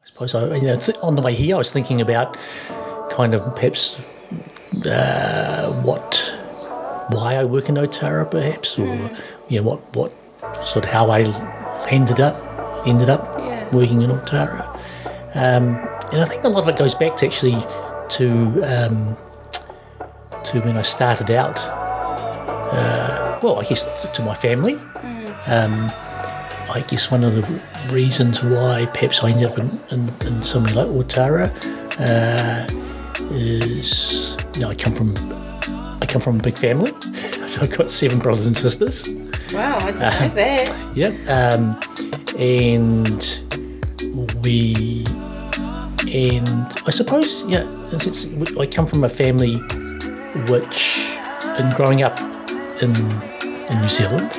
I suppose on the way here, I was thinking about kind of perhaps why I work in Ōtara, perhaps, or what sort of how I ended up working in Ōtara, and I think a lot of it goes back to actually to when I started out. I guess to my family. I guess one of the reasons why perhaps I ended up in somewhere like Ōtara is I come from a big family, so I've got 7 brothers and sisters. Wow, I didn't know that. Yep, and I suppose since I come from a family which, in growing up in New Zealand,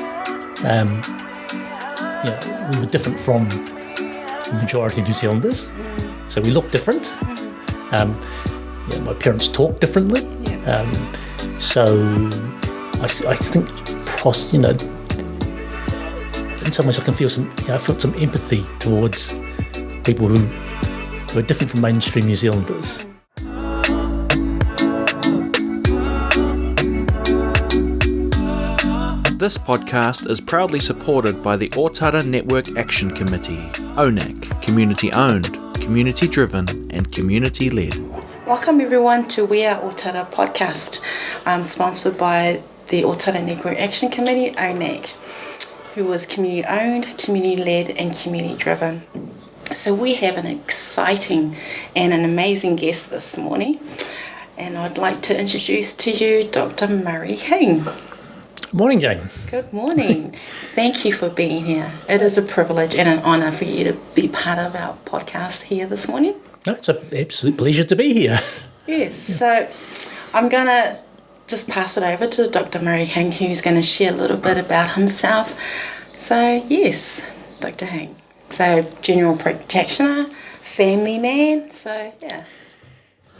we were different from the majority of New Zealanders, so we look different. My parents talk differently, so I think, in some ways I can feel some empathy towards people who are different from mainstream New Zealanders. This podcast is proudly supported by the Ōtara Network Action Committee, ONAC, community-owned, community-driven and community-led. Welcome everyone to We Are Ōtara podcast, sponsored by the Ōtara Network Action Committee, ONAC, who is community-owned, community-led and community-driven. So we have an exciting and an amazing guest this morning, and I'd like to introduce to you Dr. Murry Hing. Morning, Jane. Good morning. Thank you for being here. It is a privilege and an honour for you to be part of our podcast here this morning. No, it's an absolute pleasure to be here. Yes, so I'm going to just pass it over to Dr. Murry Hing, who's going to share a little bit about himself. So, yes, Dr. Hing. So, general practitioner, family man, so, yeah.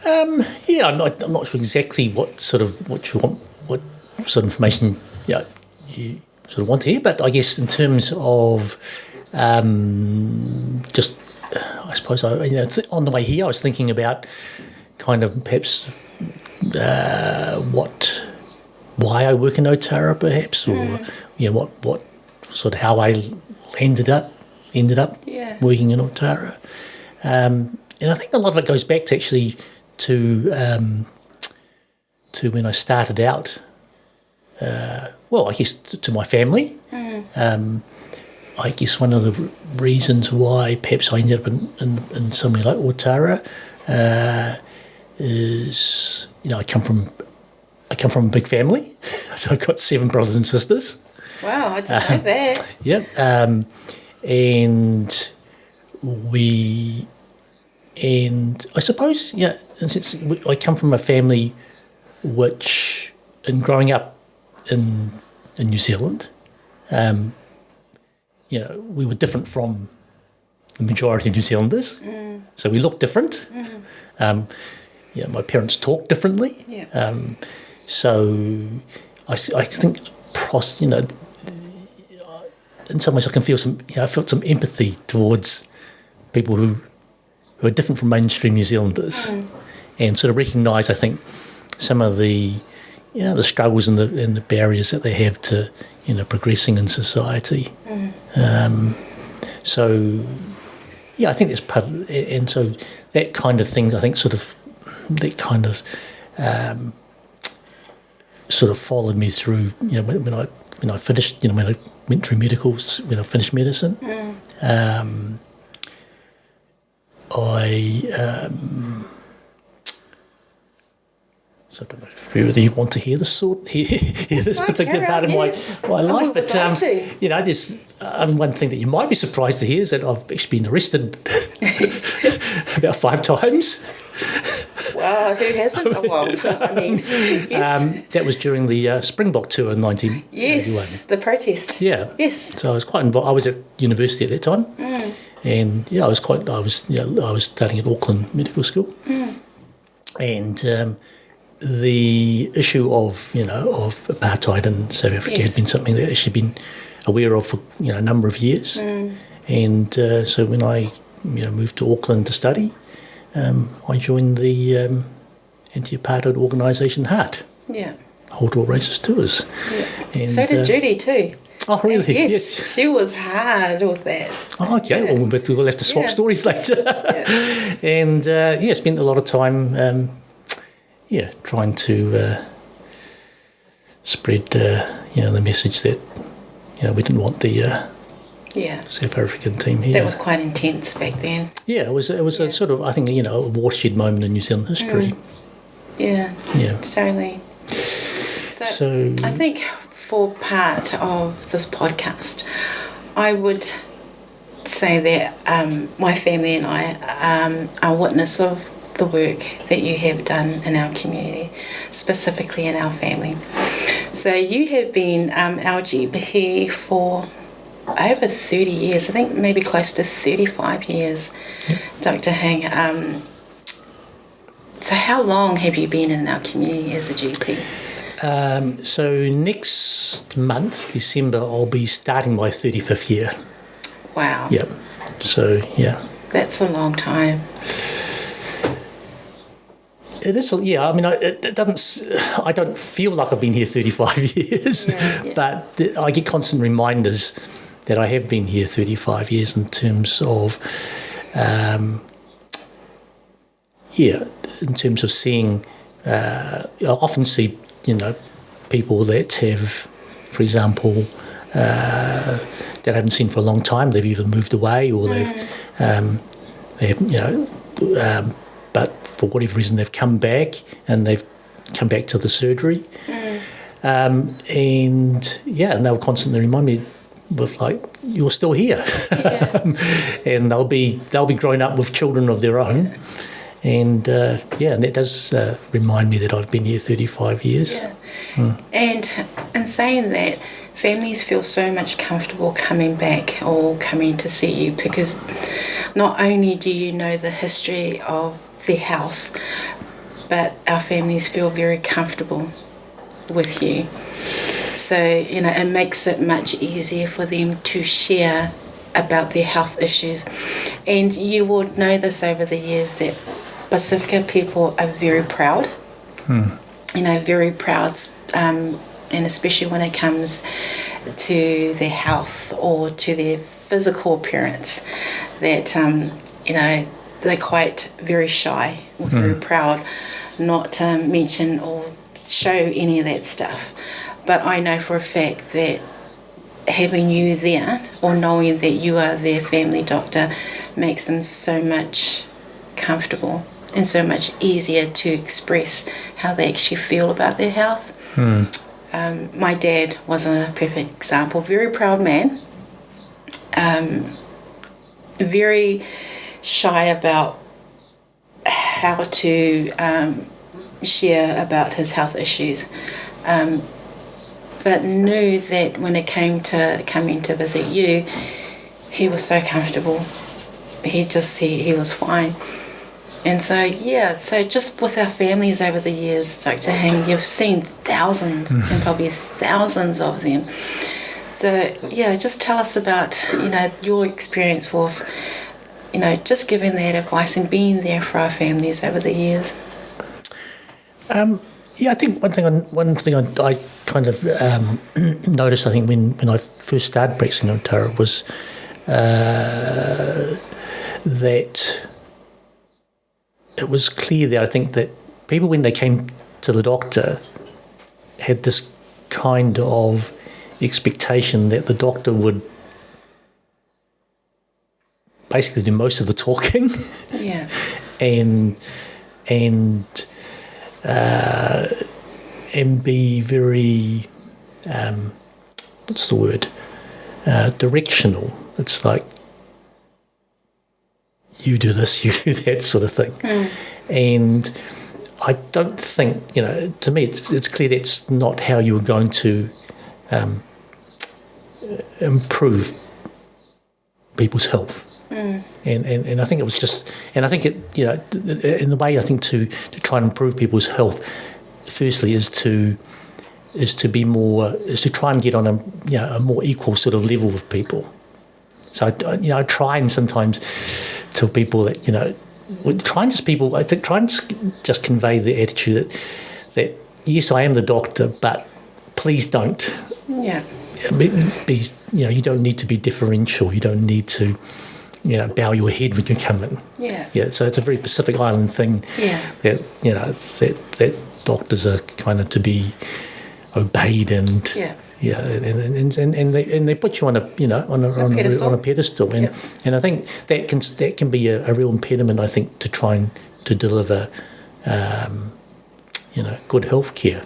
I'm not sure exactly what sort of information you sort of want to hear, but I guess in terms of I suppose on the way here I was thinking about kind of perhaps why I work in Ōtara, perhaps, or what sort of how I ended up working in Ōtara, and I think a lot of it goes back to actually to when I started out. I guess to my family. I guess one of the reasons why perhaps I ended up in somewhere like Ōtara is I come from a big family, so I've got 7 brothers and sisters. Wow, I didn't know that. Yep, and I suppose and since I come from a family which, in growing up in New Zealand, we were different from the majority of New Zealanders, so we look different. My parents talk differently, so I think in some ways I can feel I felt some empathy towards people who are different from mainstream New Zealanders, and sort of recognise, I think, some of the the struggles and the barriers that they have to progressing in society. So I think that's part of it, and so that kind of thing, I think, sort of followed me through. When I finished, when I went through medicals, when I finished medicine, so I don't know if you really want to hear this particular part of my life, but there's one thing that you might be surprised to hear is that I've actually been arrested about 5 times. Wow, who hasn't? Yes. That was during the Springbok tour in 1981. Yes, the protest. Yeah. Yes. So I was quite involved. I was at university at that time, and I was studying at Auckland Medical School, and the issue of apartheid in South Africa had been something that I'd actually been aware of for a number of years, and so when I moved to Auckland to study, I joined the anti-apartheid organisation HEART, Yeah. Ōtara Racist Tours. Yeah. And, So did Judy too. Oh, really? Yes. She was hard with that. Oh, okay. Yeah. Well, but we'll have to swap stories later. Yeah. And, spent a lot of time, trying to spread, the message that, we didn't want the South African team here. That was quite intense back then. Yeah, it was a sort of, I think, a watershed moment in New Zealand history. Yeah. Yeah. Totally. So I think for part of this podcast, I would say that my family and I are witness of the work that you have done in our community, specifically in our family. So you have been our GP for over 30 years, I think maybe close to 35 years, Dr. Hing. So how long have you been in our community as a GP? So next month, December, I'll be starting my 35th year. Wow. Yeah. So, yeah. That's a long time. It is, yeah. I mean, it doesn't. I don't feel like I've been here 35 years, but I get constant reminders that I have been here 35 years in terms of, in terms of seeing. I often see, people that have, for example, that I haven't seen for a long time. They've either moved away or but for whatever reason they've come back and they've come back to the surgery. And they'll constantly remind me with you're still here. And they'll be growing up with children of their own. And and that does remind me that I've been here 35 years. Yeah. And in saying that, families feel so much comfortable coming back or coming to see you because not only do you know the history of their health, but our families feel very comfortable with you. So, it makes it much easier for them to share about their health issues. And you would know this over the years that Pasifika people are very proud. Very proud, and especially when it comes to their health or to their physical appearance, that, they're quite very shy or very proud not to mention or show any of that stuff. But I know for a fact that having you there or knowing that you are their family doctor makes them so much comfortable and so much easier to express how they actually feel about their health. My dad was a perfect example. Very proud man. Very shy about how to share about his health issues. But knew that when it came to coming to visit you, he was so comfortable. He was fine. And so just with our families over the years, Dr. Hing, you've seen thousands and probably thousands of them. So, just tell us about, your experience with, just giving that advice and being there for our families over the years. I think one thing I kind of noticed, I think, when I first started practicing in Ōtara was that it was clear that I think that people, when they came to the doctor, had this kind of expectation that the doctor would basically do most of the talking. Yeah. and be very, directional. It's like, you do this, you do that sort of thing. And I don't think, to me, it's clear that's not how you were going to improve people's health. And I think it was just, and I think it, in the way I think to try and improve people's health, firstly is to try and get on a more equal sort of level with people. So I try and sometimes tell people that, try and just convey the attitude that yes, I am the doctor, but please don't. Yeah. You don't need to be differential. You don't need to, bow your head when you come in. Yeah. Yeah. So it's a very Pacific Island thing. Yeah. That doctors are kind of to be obeyed and. Yeah. Yeah, and they put you on a pedestal, and I think that can be a real impediment. I think to trying to deliver, good health care,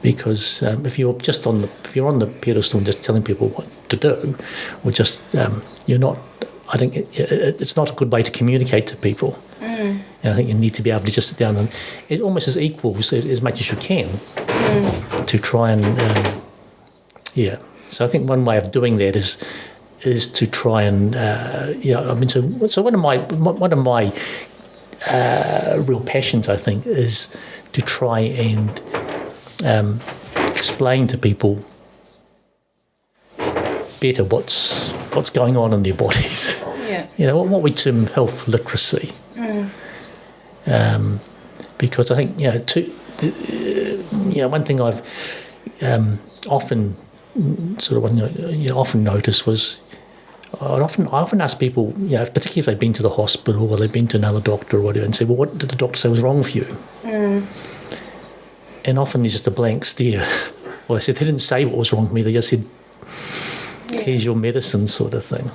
because if you're on the pedestal and just telling people what to do, or just you're not. I think it's not a good way to communicate to people. And I think you need to be able to just sit down and it almost as equals as much as you can to try and. Yeah, so I think one way of doing that is to try and So one of my real passions, I think, is to try and explain to people better what's going on in their bodies. Yeah. What we term health literacy. Because I think one thing I've often noticed was I often ask people, particularly if they've been to the hospital or they've been to another doctor or whatever, and say, well, what did the doctor say was wrong with you? And often there's just a blank stare. Well, I said, they didn't say what was wrong with me, they just said, here's your medicine, sort of thing.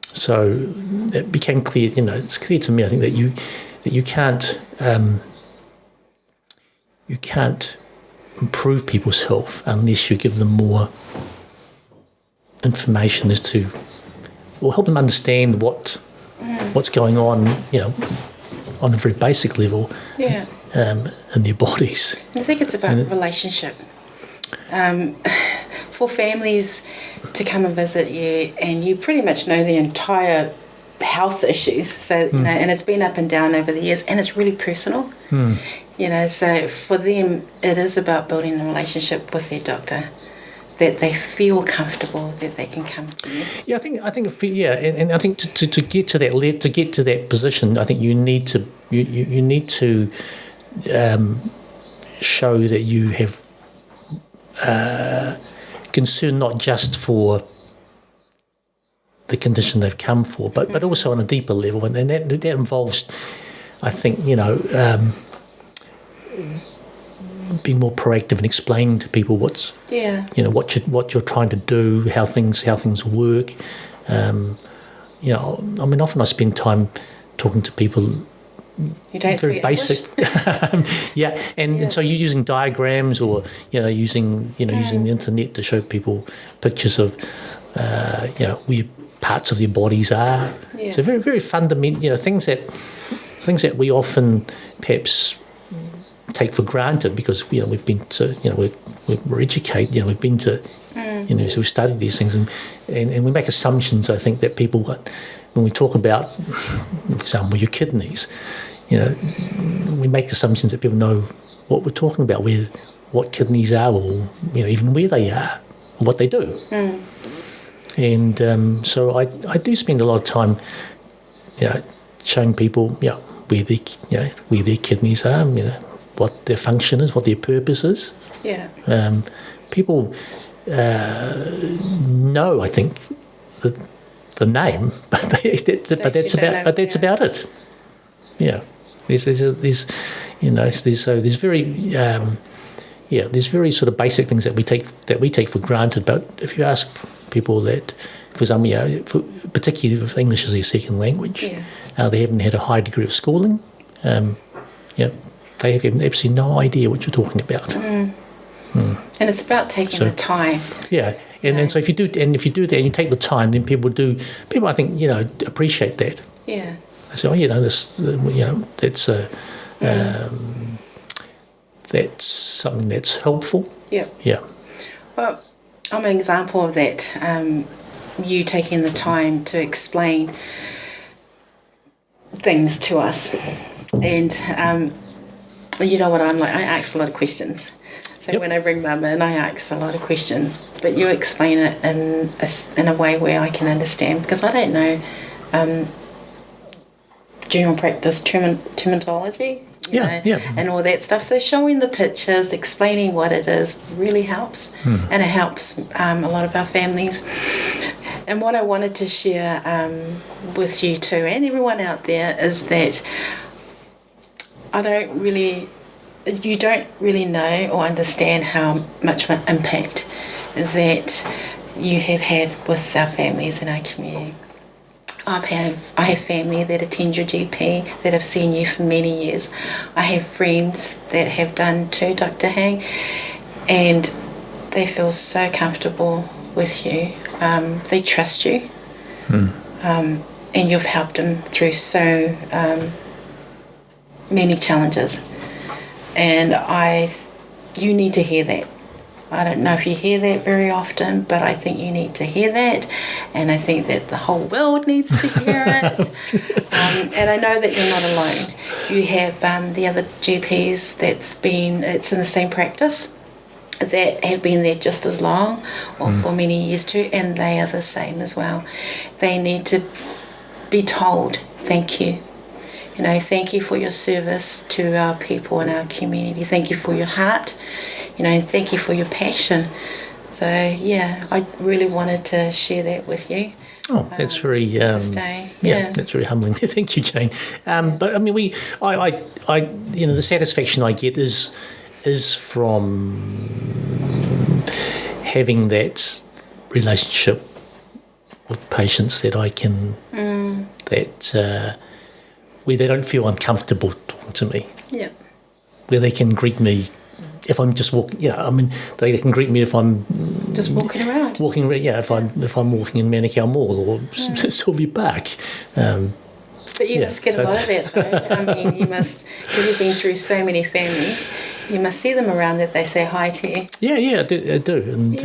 So it became clear, it's clear to me, I think, that you can't improve people's health unless you give them more information as to, or help them understand what's going on, on a very basic level, in their bodies. I think it's about relationship. For families to come and visit you, and you pretty much know the entire health issues, so and it's been up and down over the years, and it's really personal. So for them, it is about building a relationship with their doctor, that they feel comfortable, that they can come to you. Yeah, I think, and I think to get to that position, I think you need to show that you have concern not just for the condition they've come for, but also on a deeper level, and that involves, I think, being more proactive and explaining to people what you're trying to do, how things work. Often I spend time talking to people. You don't very basic. And so you're using diagrams or using the internet to show people pictures of where parts of their bodies are. Yeah. So very, very fundamental, things that we often perhaps take for granted because we've been to we're educated, we've been to so we studied these things and we make assumptions. I think that people, when we talk about, for example, your kidneys, we make assumptions that people know what we're talking about, what kidneys are, or even where they are, or what they do. And so I do spend a lot of time, showing people, where their kidneys are, what their function is, what their purpose is. Yeah. People know, I think, the name, but that's about it. Yeah. There's very sort of basic things that we take for granted. But if you ask people that, for example, particularly if English is their second language, they haven't had a high degree of schooling, they have absolutely no idea what you're talking about. And it's about taking the time. Yeah, and so if you do that and you take the time, then people I think appreciate that. Yeah. I say, that's something that's helpful. Yeah. Yeah. Well, I'm an example of that. You taking the time to explain things to us, and you know what I'm like. I ask a lot of questions. So when I bring Mum in, I ask a lot of questions, but you explain it in a way where I can understand, because I don't know general practice terminology. You know, and all that stuff. So showing the pictures, explaining what it is really helps, and it helps a lot of our families. And what I wanted to share with you too, and everyone out there, is that you don't really know or understand how much of an impact that you have had with our families in our community. I have family that attend your GP, that have seen you for many years. I have friends that have done too, Dr. Hing, and they feel so comfortable with you. They trust you, and you've helped them through so many challenges. And you need to hear that. I don't know if you hear that very often, but I think you need to hear that, and I think that the whole world needs to hear it. And I know that you're not alone. You have the other GPs it's in the same practice that have been there just as long or for many years too, and they are the same as well. They need to be told thank you. You know, thank you for your service to our people in our community. Thank you for your heart. You know, and thank you for your passion. So, yeah, I really wanted to share that with you. Oh, that's very this day. That's very humbling. Thank you, Jane. But I mean, the satisfaction I get is from having that relationship with patients that I can where they don't feel uncomfortable talking to me. Yeah. Where they can greet me. If I'm just walking, they can greet me if I'm just walking around. If I'm walking in Manukau Mall or Sylvia Park. But you must get a lot of that, though. I mean, you must, because you've been through so many families. You must see them around that they say hi to you. Yeah, I do, and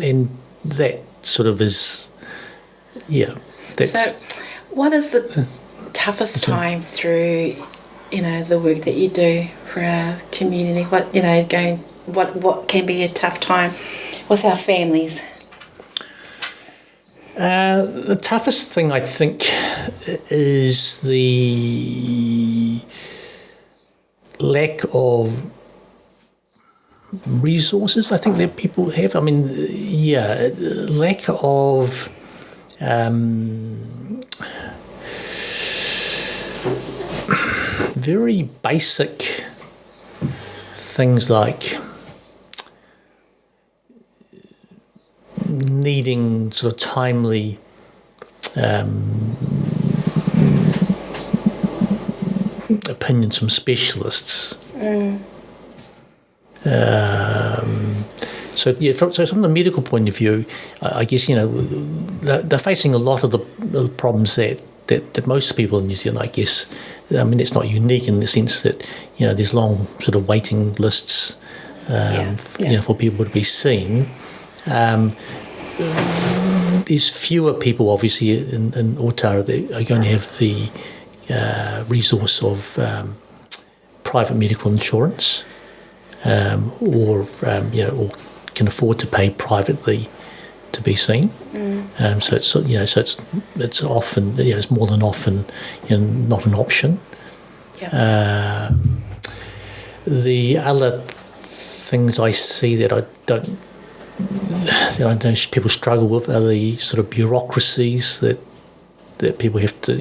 and that sort of is, That's, so, what is the toughest time through? You know, the work that you do for our community, what can be a tough time with our families? The toughest thing, I think, is the lack of resources I think that people have. I mean, lack of very basic things like needing sort of timely opinions from specialists. So from the medical point of view, I guess they're facing a lot of the problems that most people in New Zealand, I guess. I mean, it's not unique in the sense that there's long sort of waiting lists, for people to be seen. There's fewer people, obviously, in Ōtara that are going to have the resource of private medical insurance, or can afford to pay privately to be seen. So it's often it's more than often not an option. The other things I see that I don't people struggle with are the sort of bureaucracies that people have to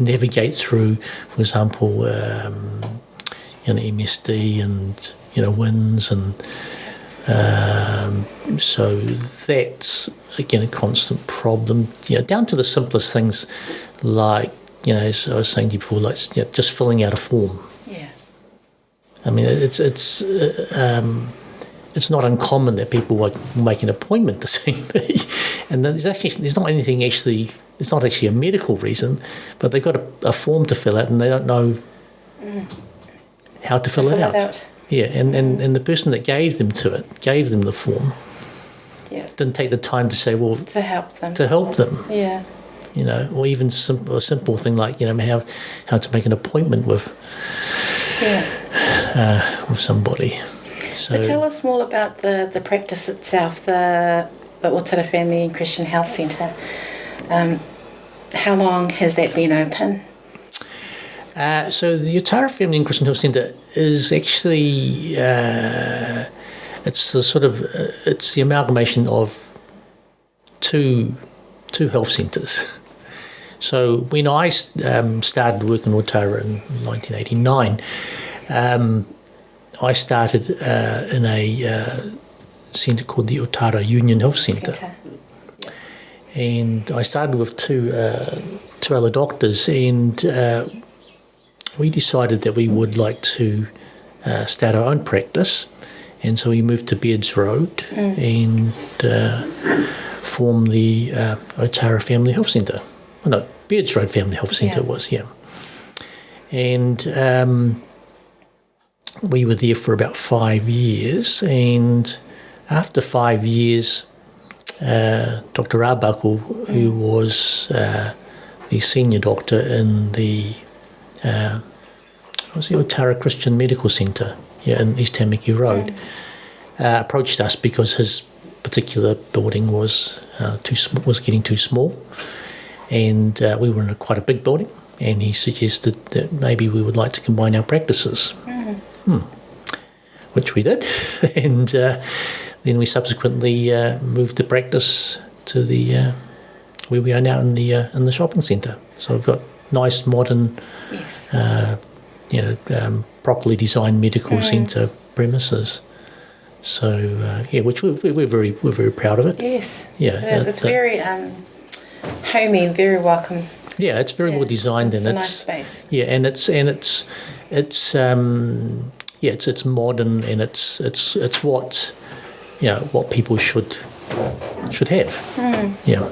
navigate through. For example, MSD and WINS and. So that's again a constant problem. Down to the simplest things, like as I was saying to you before, like just filling out a form. Yeah. I mean, it's not uncommon that people make an appointment to see me, and there's not anything actually. It's not actually a medical reason, but they've got a form to fill out, and they don't know how to fill it out. Yeah, and the person that gave them the form, didn't take the time to say, well, to help them. Yeah. Or even a simple thing like how to make an appointment with somebody. So tell us more about the practice itself, the Ōtara Family and Christian Health Centre. How long has that been open? So the Ōtara Family and Christian Health Centre is actually it's the amalgamation of two health centres. So when I started working in Ōtara in 1989, I started in a centre called the Ōtara Union Health Centre. And I started with two other doctors, and we decided that we would like to start our own practice. And so we moved to Beards Road and formed the Ōtara Family Health Centre. Well, no, Beards Road Family Health Centre was, yeah. And we were there for about 5 years, and after 5 years, Dr. Arbuckle, who was the senior doctor in the Ōtara Christian Medical Centre in East Tamaki Road, approached us because his particular building was getting too small, and we were in quite a big building, and he suggested that maybe we would like to combine our practices, which we did, and then we subsequently moved the practice to the where we are now in the shopping centre. So we've got nice modern, properly designed medical centre premises. So which we're very proud of it. Yes. Yeah. It's very homey, very welcome. Yeah, it's very well designed, it's and a nice space. Yeah, and it's modern, and it's what people should have. Yeah.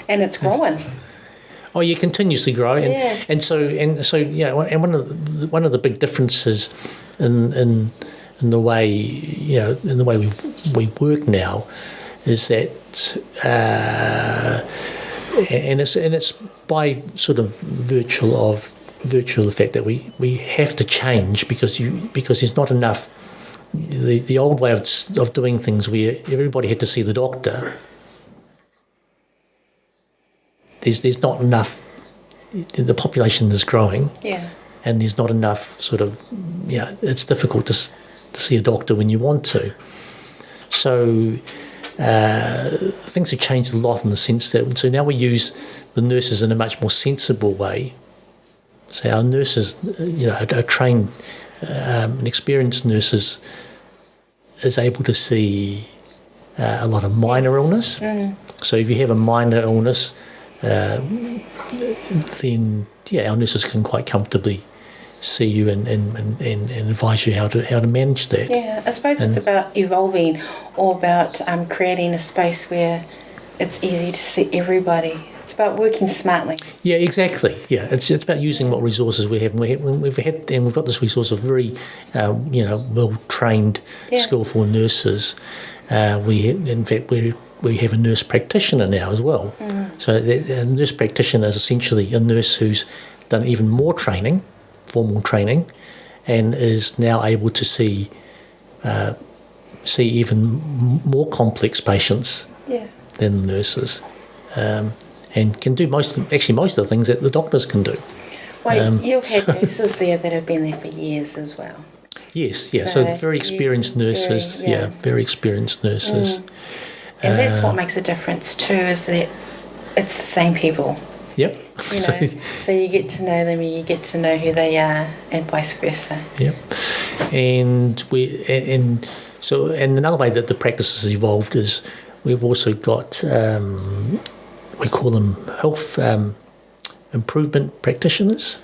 And it's growing. Oh, yeah, continuously growing. Yes. And so one of the big differences in the way we work now is that and it's by sort of virtue of the fact that we have to change because there's not enough. The old way of doing things, where everybody had to see the doctor, there's not enough. The population is growing, and there's not enough it's difficult to see a doctor when you want to. So things have changed a lot in the sense that now we use the nurses in a much more sensible way. So our nurses, are trained and experienced nurses, is able to see a lot of minor illness. So if you have a minor illness, then our nurses can quite comfortably see you and advise you how to manage that. Yeah, I suppose it's about evolving, or about creating a space where it's easy to see everybody. It's about working smartly. Yeah, exactly. Yeah, it's about using what resources we have. We've got this resource of very, well trained, skillful nurses. In fact, we have a nurse practitioner now as well. So a nurse practitioner is essentially a nurse who's done even more training, formal training, and is now able to see even more complex patients than the nurses. And can do most of the things that the doctors can do. Well, you've had nurses there that have been there for years as well. Yes, yeah. So very experienced nurses. Very experienced nurses. And that's what makes a difference too, is that it's the same people. Yep. So you get to know them, and you get to know who they are, and vice versa. Yep. And another way that the practice has evolved is we've also got we call them health improvement practitioners.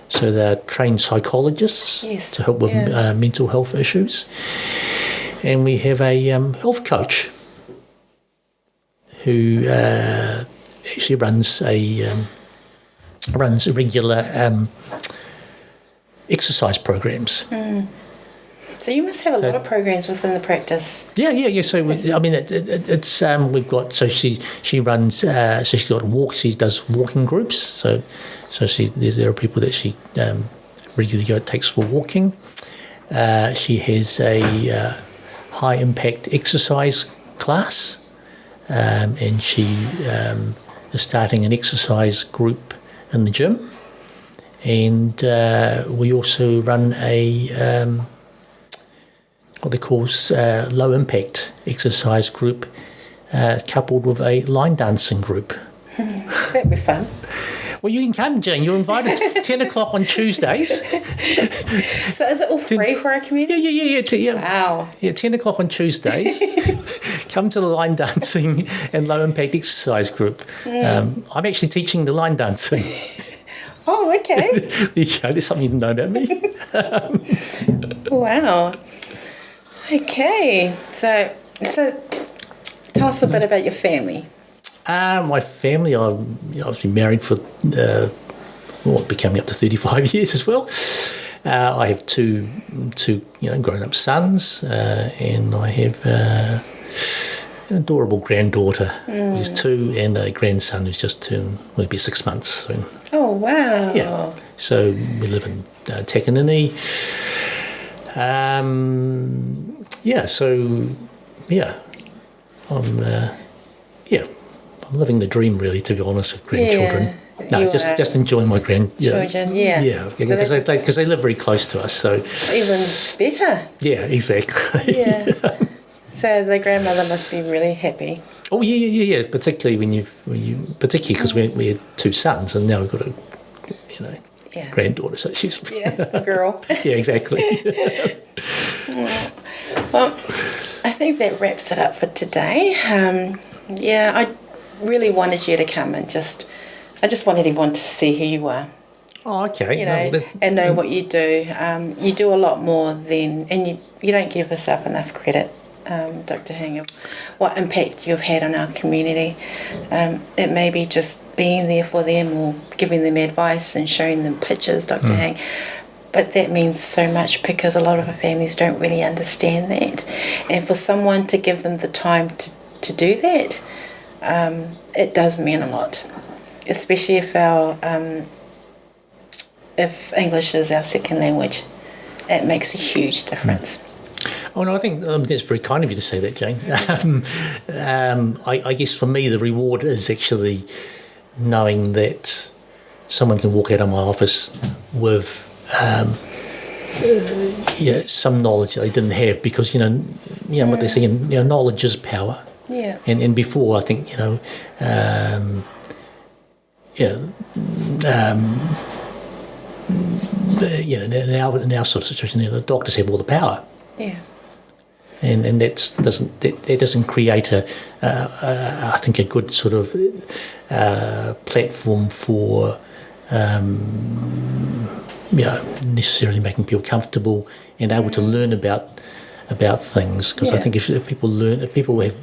So they're trained psychologists to help with mental health issues. And we have a health coach who actually runs regular exercise programs. So you must have a lot of programs within the practice. Yeah. So it's we've got she runs. So she's got she does walking groups. So there are people that she regularly takes for walking. She has a high impact exercise class and she is starting an exercise group in the gym. And we also run a what they call low impact exercise group, coupled with a line dancing group. That'd be fun. Well, you can come, Jane. You're invited 10 o'clock on Tuesdays. So is it all free for our community? Yeah. Wow. Yeah, 10 o'clock on Tuesdays. Come to the line dancing and low impact exercise group. I'm actually teaching the line dancing. Oh, okay. There you go. There's something you didn't know about me. Wow. Okay. So tell us a bit about your family. My family, I've been married for becoming up to 35 years as well. I have two grown-up sons, and I have an adorable granddaughter who's 2, and a grandson who's just will be 6 months soon. Oh, wow. Yeah. So we live in Takanini. I'm living the dream, really, to be honest, with grandchildren. Yeah, no, just enjoying my children. Yeah, because they live very close to us. So even better. Yeah, exactly. Yeah. So the grandmother must be really happy. Oh yeah. Particularly particularly because we had 2 sons, and now we've got a granddaughter. So she's a girl. Yeah, exactly. Well, I think that wraps it up for today. I really wanted you to come and I just wanted everyone to see who you are. Oh, okay. And know what you do. You do a lot more than, and you don't give yourself enough credit, Dr. Hing, of what impact you've had on our community. It may be just being there for them or giving them advice and showing them pictures, Dr. Hing. But that means so much because a lot of our families don't really understand that. And for someone to give them the time to do that, it does mean a lot, especially if English is our second language. It makes a huge difference. Oh no, I think that's very kind of you to say that, Jane. I guess for me the reward is actually knowing that someone can walk out of my office with some knowledge that they didn't have, because what they say, knowledge is power. Yeah. And before, I think in our sort of situation, the doctors have all the power. Yeah. And that doesn't create I think a good sort of platform for necessarily making people comfortable and able to learn about things. Because I think if people have,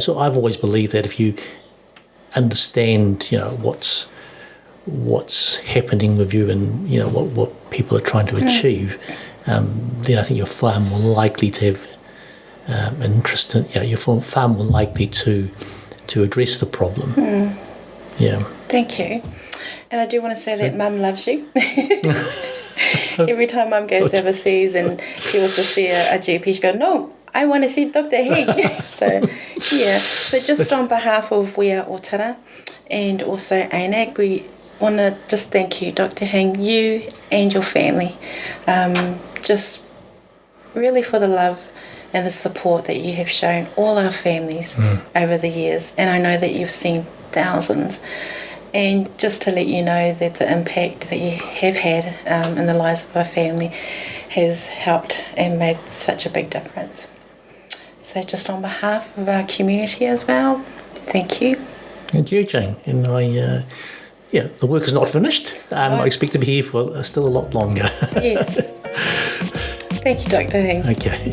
so I've always believed that if you understand, what's happening with you and what people are trying to achieve, then I think you're far more likely to have an interest in, you're far more likely to address the problem. Yeah. Thank you. And I do want to say that Mum loves you. Every time Mum goes overseas and she wants to see a GP, she goes, "No, I want to see Dr. Hing." So just on behalf of We Are Ōtara and also ANAC, we want to just thank you, Dr. Hing, you and your family, just really for the love and the support that you have shown all our families over the years. And I know that you've seen thousands. And just to let you know that the impact that you have had in the lives of our family has helped and made such a big difference. So just on behalf of our community as well, thank you. Thank you, Jane. And the work is not finished. I expect to be here for still a lot longer. Yes. Thank you, Dr. Hing. Okay.